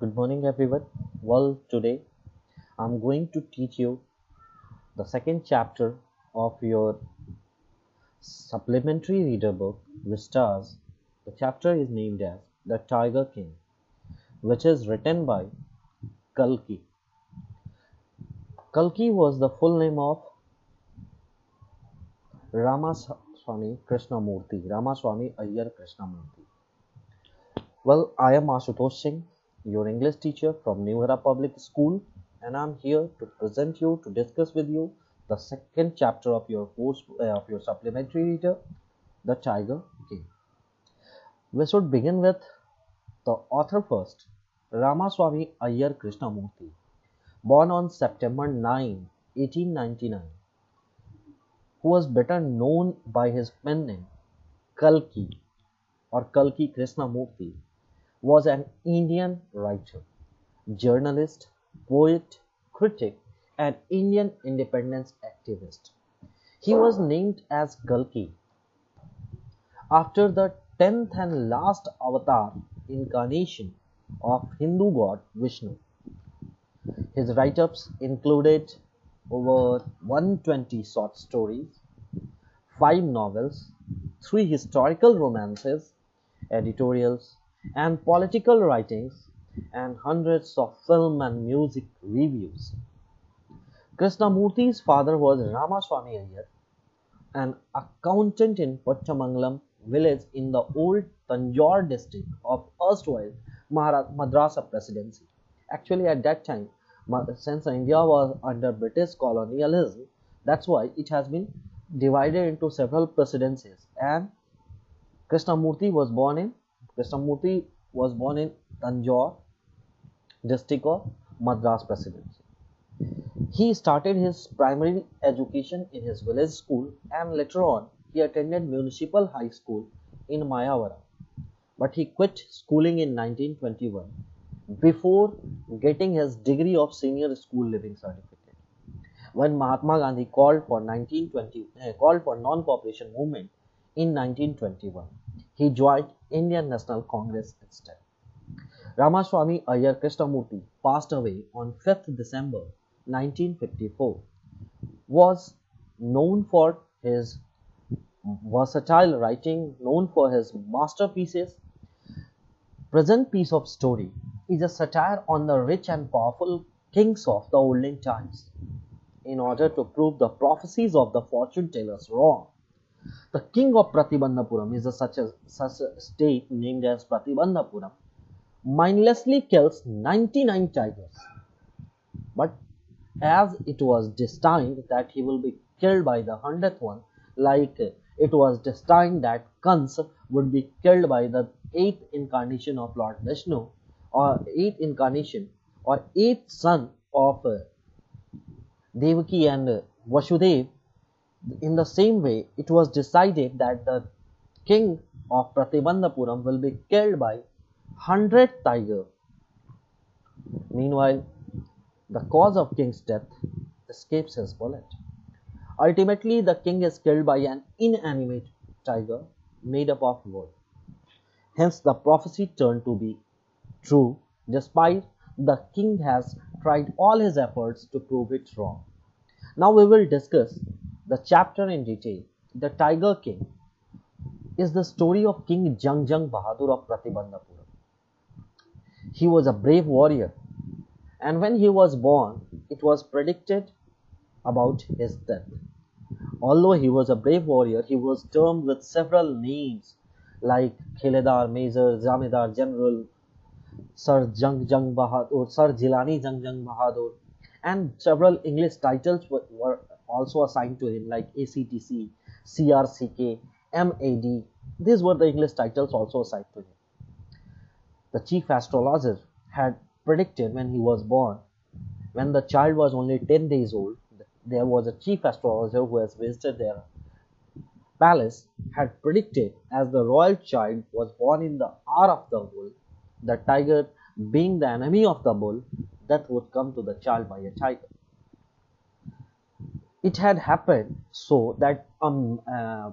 Good morning, everyone. Well, today I'm going to teach you the second chapter of your supplementary reader book, Vistas. The chapter is named as The Tiger King, which is written by Kalki. Kalki was the full name of Ramaswamy Krishnamurti, Ramaswamy Iyer Krishnamurti. Well, I am Ashutosh Singh, your English teacher from New Era Public School, and I'm here to present you to discuss with you the second chapter of your course of your supplementary reader, The Tiger King. We should begin with the author first, Ramaswamy Iyer Krishnamurti, born on September 9, 1899, who was better known by his pen name Kalki or Kalki Krishnamurti, was an Indian writer, journalist, poet, critic, and Indian independence activist. He was named as Kalki after the 10th and last avatar incarnation of Hindu god Vishnu. His write-ups included over 120 short stories, 5 novels, 3 historical romances, editorials, and political writings, and hundreds of film and music reviews. Krishnamurti's father was Ramaswamy Iyer, an accountant in Pottamangalam village in the old Tanjore district of erstwhile Madrasa Presidency. Actually, at that time, since India was under British colonialism, that's why it has been divided into several presidencies. And Krishnamurti was born in Tanjore district of Madras Presidency. He started his primary education in his village school and later on he attended municipal high school in Mayavara. But he quit schooling in 1921 before getting his degree of senior school living certificate. When Mahatma Gandhi called for non-cooperation movement in 1921, he joined Indian National Congress instead. Ramaswamy Iyer Krishnamurti passed away on 5th December 1954. Was known for his versatile writing, known for his masterpieces. Present piece of story is a satire on the rich and powerful kings of the olden times. In order to prove the prophecies of the fortune tellers wrong, the king of Pratibandhapuram is such a state named as Pratibandhapuram mindlessly kills 99 tigers. But as it was destined that he will be killed by the 100th one, like it was destined that Kans would be killed by the 8th incarnation of Lord Vishnu, or 8th incarnation, or 8th son of Devaki and Vasudev. In the same way, it was decided that the king of Pratibandhapuram will be killed by 100 tiger. Meanwhile, the cause of king's death escapes his bullet. Ultimately, the king is killed by an inanimate tiger made up of wood. Hence, the prophecy turned to be true, despite the king has tried all his efforts to prove it wrong. Now we will discuss the chapter in detail. The Tiger King is the story of King Jangjang Bahadur of Pratibandhapuram. He was a brave warrior, and when he was born, it was predicted about his death. Although he was a brave warrior, he was termed with several names like Khiledar, Major, Zamidar, General, Sir Jang Jang Bahadur, Sir Jilani Jang Jang Bahadur, and several English titles were also assigned to him like ACTC, CRCK, MAD. These were the English titles also assigned to him. The chief astrologer had predicted when he was born, when the child was only 10 days old, there was a chief astrologer who has visited their palace, had predicted as the royal child was born in the hour of the bull, the tiger being the enemy of the bull, death would come to the child by a tiger. It had happened so that a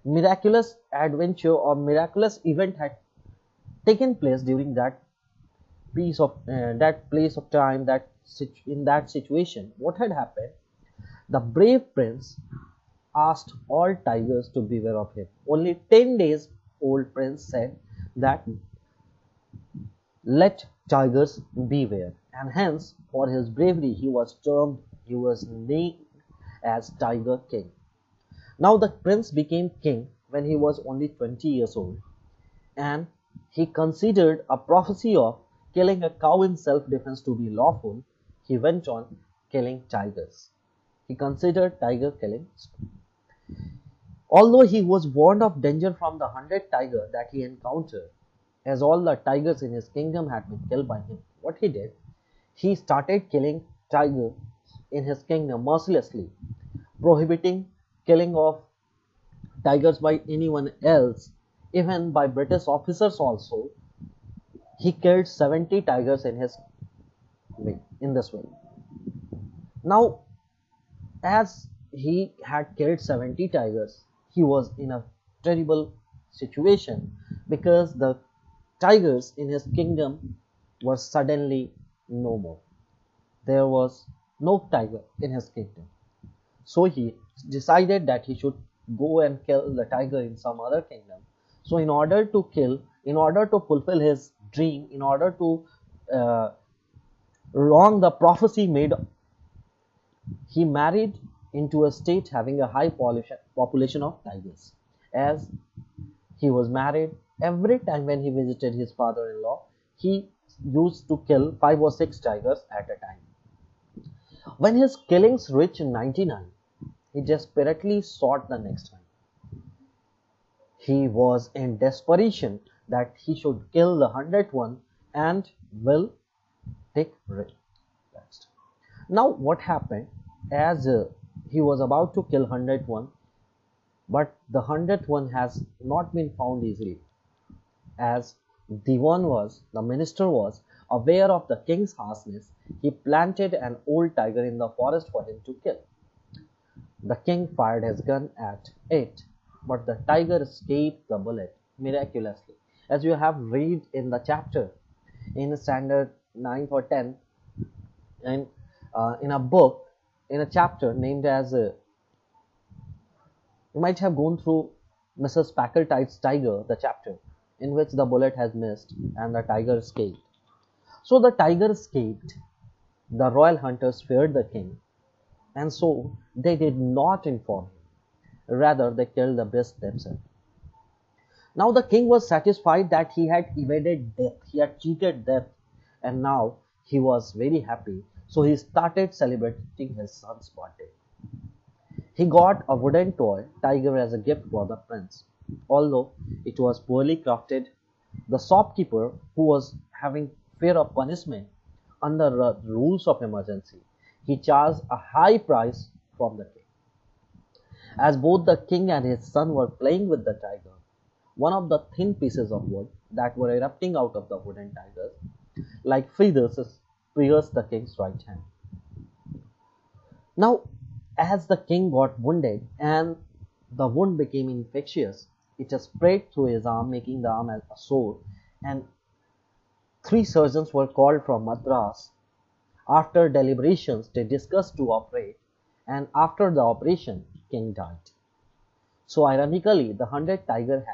miraculous adventure or miraculous event had taken place during that that place of time, in that situation, what had happened? The brave prince asked all tigers to beware of him. Only 10 days old prince said that let tigers beware, and hence for his bravery he was named as Tiger King. Now the prince became king when he was only 20 years old, and he considered a prophecy of killing a cow in self-defense to be lawful. He went on killing tigers. He considered tiger killing. Although he was warned of danger from the 100 tigers that he encountered, as all the tigers in his kingdom had been killed by him, what he did, he started killing tigers in his kingdom mercilessly, prohibiting killing of tigers by anyone else, even by British officers also. He killed 70 tigers in this way. Now, as he had killed 70 tigers, he was in a terrible situation because the tigers in his kingdom were suddenly no more. There was no tiger in his kingdom. So he decided that he should go and kill the tiger in some other kingdom. So in order to fulfill his dream, in order to uh, wrong the prophecy made, he married into a state having a high population of tigers. As he was married, every time when he visited his father-in-law, he used to kill 5 or 6 tigers at a time. When his killings reached 99, he desperately sought the next one. He was in desperation that he should kill the 100th one and will take rest. Now what happened, as he was about to kill 100th one, but the 100th one has not been found easily, as the minister was aware of the king's harshness. He planted an old tiger in the forest for him to kill. The king fired his gun at it, but the tiger escaped the bullet miraculously. As you have read in the chapter in standard 9th or 10th, and in a book, in a chapter named as you might have gone through Mrs. Packletide's Tiger, the chapter in which the bullet has missed and the tiger escaped. So the tiger escaped. The royal hunters feared the king, and so they did not inform him. Rather, they killed the beast themselves. Now the king was satisfied that he had evaded death, he had cheated death, and now he was very happy. So he started celebrating his son's birthday. He got a wooden toy tiger as a gift for the prince. Although it was poorly crafted, the shopkeeper, who was having fear of punishment under the rules of emergency, he charged a high price from the king. As both the king and his son were playing with the tiger, one of the thin pieces of wood that were erupting out of the wooden tigers, like feathers, pierced the king's right hand. Now, as the king got wounded and the wound became infectious, it spread through his arm, making the arm as a sore, and 3 surgeons were called from Madras. After deliberations, they discussed to operate, and after the operation, king died. So ironically, the 100 tiger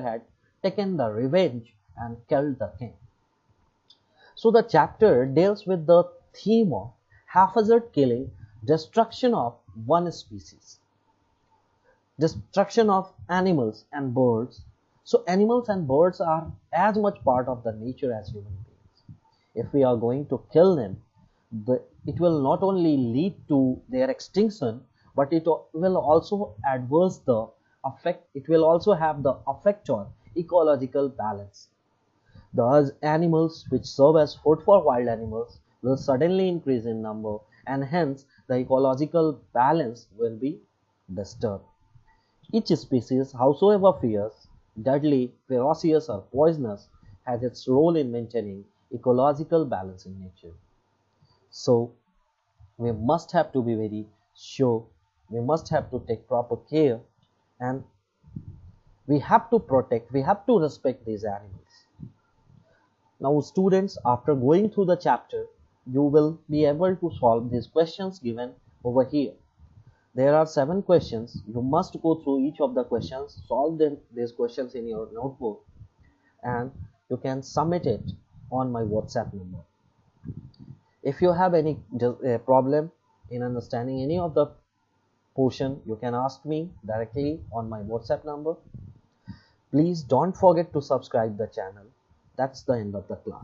had taken the revenge and killed the king. So the chapter deals with the theme of haphazard killing, destruction of one species, destruction of animals and birds. So animals and birds are as much part of the nature as human beings. If we are going to kill them, it will not only lead to their extinction, but it will also adverse the effect. It will also have the effect on ecological balance. Thus, animals which serve as food for wild animals will suddenly increase in number, and hence the ecological balance will be disturbed. Each species, howsoever fierce, deadly, ferocious, or poisonous, has its role in maintaining ecological balance in nature. So, we must have to be very sure, we must have to take proper care, and we have to protect, we have to respect these animals. Now students, after going through the chapter, you will be able to solve these questions given over here. There are 7 questions. You must go through each of the questions, solve these questions in your notebook, and you can submit it on my WhatsApp number. If you have any problem in understanding any of the portion, you can ask me directly on my WhatsApp number. Please don't forget to subscribe the channel. That's the end of the class.